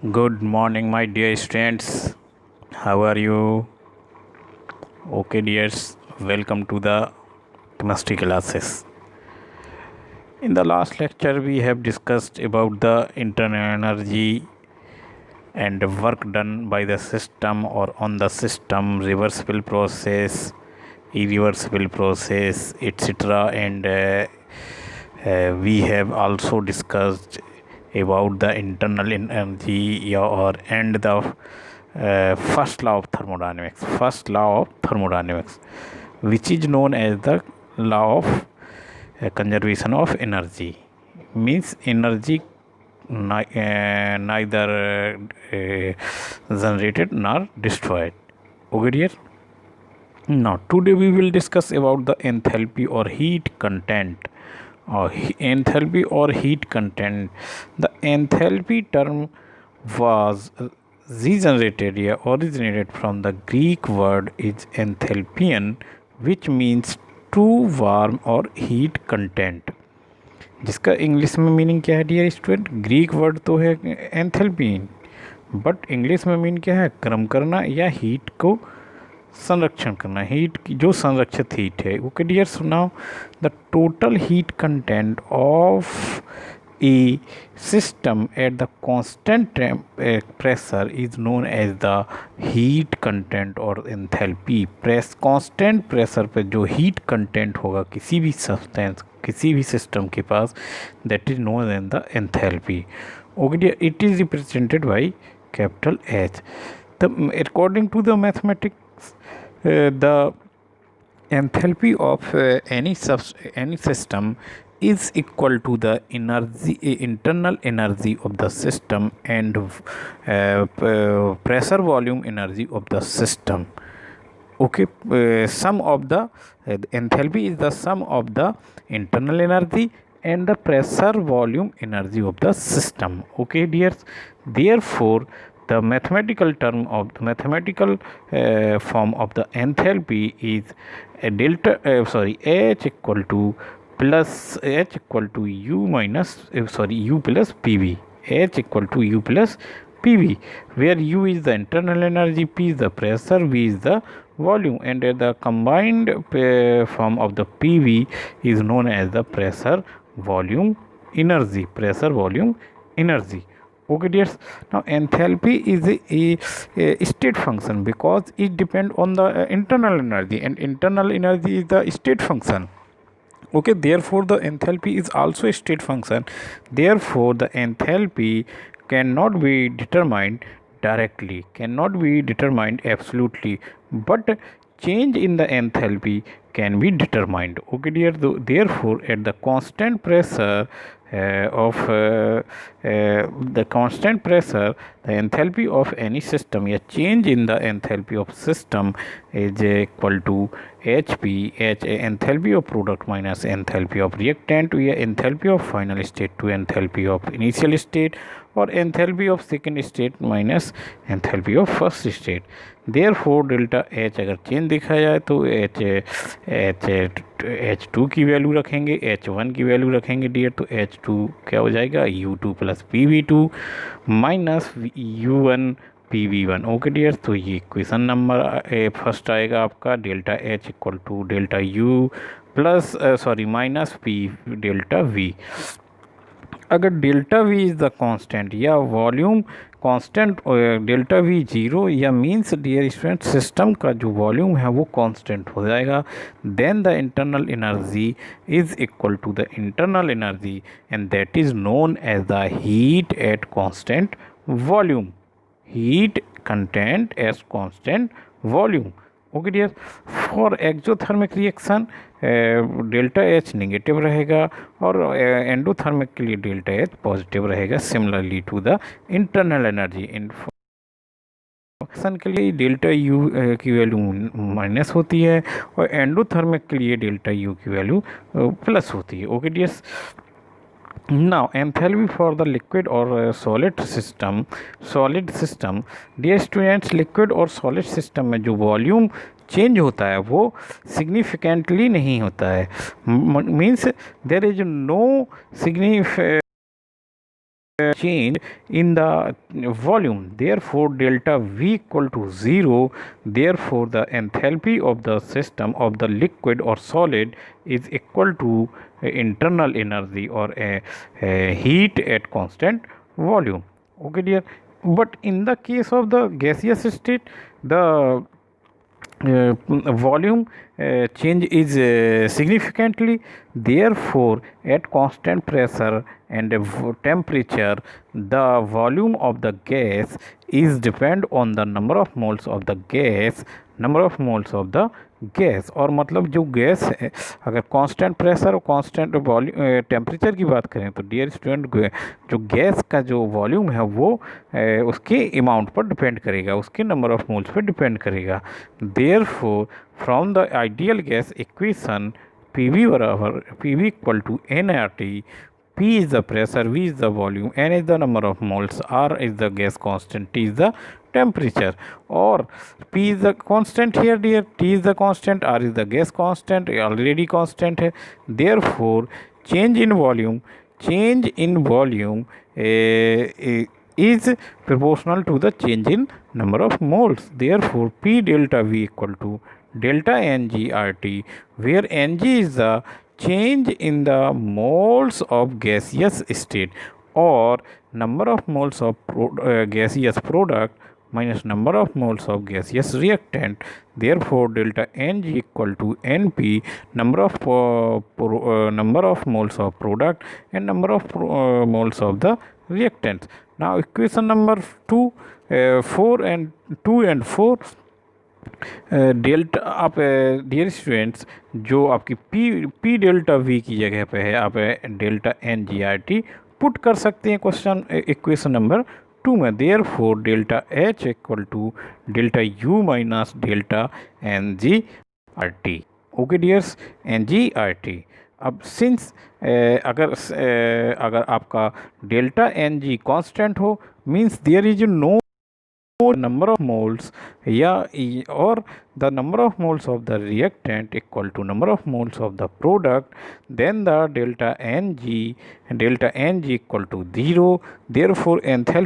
Good morning, my dear students. How are you? Okay, dears. Welcome to the chemistry classes. In the last lecture, we have discussed about the internal energy and work done by the system or on the system, reversible process, irreversible process, etc. And we have also discussed about the internal energy or and the first law of thermodynamics, which is known as the law of conservation of energy. Means energy neither generated nor destroyed. Okay, dear. Now, today we will discuss about the enthalpy or heat content. Enthalpy or heat content. The enthalpy term was originated from the Greek word is enthalpion, which means to warm or heat content. जिसका English में meaning क्या है dear student? Greek word तो है enthalpy, but English में mean क्या है? गर्म करना या हीट को संरक्षण करना, हीट की जो संरक्षित हीट है। ओके डियर, सुनाओ the total heat content of a system at the constant pressure is known as the heat content or enthalpy. Constant pressure पे जो हीट कंटेंट होगा किसी भी सब्सटेंस, किसी भी सिस्टम के पास, that is known as the enthalpy. Okay dear, it is represented by capital H. According to the mathematics, the enthalpy of any system is equal to the internal energy of the system and pressure volume energy of the system. Okay, sum of the enthalpy is the sum of the internal energy and the pressure volume energy of the system. Okay dears, therefore the mathematical form of the enthalpy is H equal to u minus u plus pv. H equal to u plus pv, where u is the internal energy, p is the pressure, v is the volume, and the combined form of the pv is known as the pressure volume energy. Okay dears, now enthalpy is a state function because it depends on the internal energy, and internal energy is the state function. Okay, therefore the enthalpy is also a state function. Therefore the enthalpy cannot be determined directly, cannot be determined absolutely, but change in the enthalpy can be determined. Okay dear, therefore at the constant pressure the enthalpy of any system, a change in the enthalpy of system is equal to hp, enthalpy of product minus enthalpy of reactant, या enthalpy of final state to enthalpy of initial state, or enthalpy of second state minus enthalpy of first state. Therefore delta H अगर change देखा जाए तो H2 की value रखेंगे, H1 की value रखेंगे dear, तो H2 क्या हो जाएगा? U2 plus PV2 minus U1 PV1। Okay dear, तो ये क्वेश्चन नंबर फर्स्ट आएगा आपका। Delta H equal to delta U plus minus P delta V। अगर delta V is the constant या volume constant, delta V zero, या means dear student system का जो volume है वो कांस्टेंट हो जाएगा, then the internal energy is equal to the internal energy and that is known as the heat at constant volume, heat content as constant volume. Okay dear, for exothermic reaction delta H negative रहेगा और endothermic के लिए delta H positive रहेगा। Similarly to the internal energy, reaction के लिए delta U की value minus होती है और एंडोथर्मिक के लिए डेल्टा यू की वैल्यू प्लस होती है। Okay dears, now enthalpy for the liquid or solid system, dear students, liquid और solid system में जो वॉल्यूम चेंज होता है वो सिग्निफिकेंटली नहीं होता है, means there is no change in the volume, therefore delta V equal to 0, therefore the enthalpy of the system of the liquid or solid is equal to internal energy or heat at constant volume. Okay dear, but in the case of the gaseous state, the volume change is significantly, therefore at constant pressure and temperature the volume of the gas is depend on the number of moles of the gas, और मतलब जो gas है अगर constant pressure और constant volume temperature की बात करें तो डियर स्टूडेंट जो गैस का जो वॉल्यूम है वो उसके अमाउंट पर डिपेंड करेगा, उसके नंबर ऑफ मोल्स पर डिपेंड करेगा। Therefore from the ideal gas equation PV बराबर PV equal to nRT, P is the pressure, V is the volume, N is the number of moles, R is the gas constant, T is the temperature, or P is the constant here dear, T is the constant, R is the gas constant, already constant है। Therefore change in volume is proportional to the change in number of moles. Therefore P delta V equal to delta NGRT, where Ng is the change in the moles of gaseous state or number of moles of gaseous product minus number of moles of gaseous reactant. Therefore delta Ng equal to Np, number of moles of product and number of moles of the reactants. Now equation number 2 and 4 delta आप dear students जो आपकी P delta we की जगह पे है आप delta NGRT put कर सकते हैं क्वेश्चन इक्वेशन नंबर 2 में। Therefore delta H equal to delta U minus delta NGRT। Okay dears, NGRT। अब सिंस अगर आपका डेल्टा NG कांस्टेंट हो means there is no number of moles or the number of moles of the reactant equal to number of moles of the product, then the delta Ng equal to 0. Therefore enthalpy